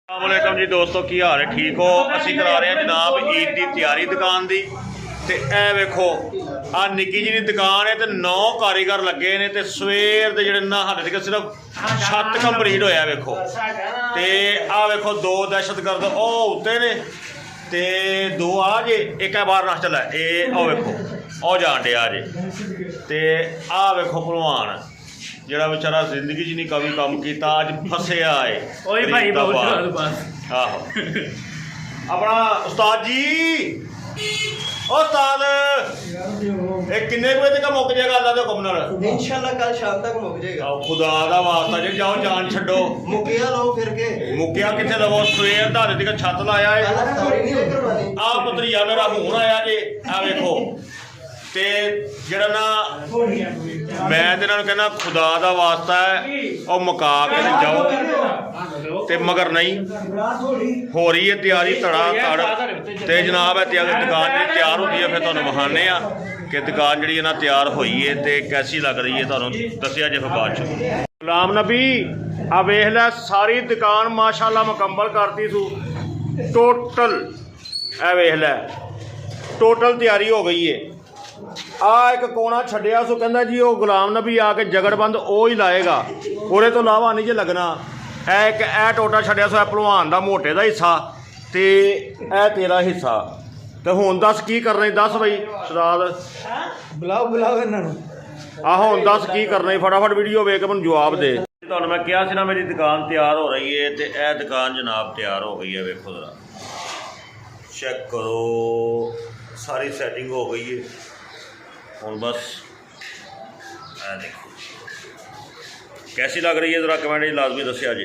अस्सलामुअलैकुम जी दोस्तों, की हाल है? ठीक हो? असी करा रहे हैं जनाब ईद की तैयारी दुकान की। तो यह वेखो आ निक्की जी दुकान है तो 9 कारीगर लगे ने तो सवेर के जोड़े ना हाले तक सिर्फ छत कंप्लीट होया। वेखो तो आ वेखो 2 दहशतगर्द ओ उत्ते ने ते 2 आ जे एक है बाहर नाश चला ये ओ वेखो ओ जान डे आ जे ते आ वेखो भलवान जरा बेचारा जिंदगी च नहीं कभी कम किया अज फसिया है। आहो अपना उस्ताद जी उस्ताद किन्ने बजे तक मुक जाएगा अल्लाह के हुक्म नाल? इंशाल्लाह कल शाम तक मुक जाएगा। खुदा दा वास्ता जी जाओ जान छड्डो। मुकिया लो फिर के मुकिया किथे लवो सवेर दा तक छत लाया है। आ पुत्रिया मेरा फोन आया जे आ वेखो ते जरा ना मैं तो इन्होंने कहना खुदा दा वास्ता है और मुका के जाओ ते मगर नहीं हो रही है तैयारी धड़ा धड़ ते जनाब है दुकान जी तैयार होती है। फिर तुहानूं विखाने आ कि दुकान जी ना तैयार हुई है तो कैसी लग रही है, तुहानूं दसिया जे फिर बाद च। गुलाम नबी आ वेख लै सारी दुकान माशाअल्लाह मुकम्मल करती सू टोटल ए वेख लै टोटल तैयारी हो गई है। आ एक कोना छड्डिया सो कहंदा जी वो गुलाम नबी आके जगड़बंद ओ ही लाएगा उहदे तो इलावा नहीं जे लगना। एक ए टोटा छड्डिया सो भलवान दा मोटे दा हिस्सा ते ए तेरा हिस्सा ते हुण दस की करना? दस बई उस्ताद बुलाओ बुलाओ इन्हां नूं। आहो हुण दस की करना? फटाफट वीडियो वेख के मैनूं जवाब दे। तुहानूं मैं कहा सी ना मेरी दुकान तैयार हो रही है तो यह दुकान जनाब तैयार हो गई है। वेखो जरा चेक करो सारी सैटिंग हो गई है। और बस देखो कैसी लग रही है ज़रा कमेंट लाजमी दसिया जी।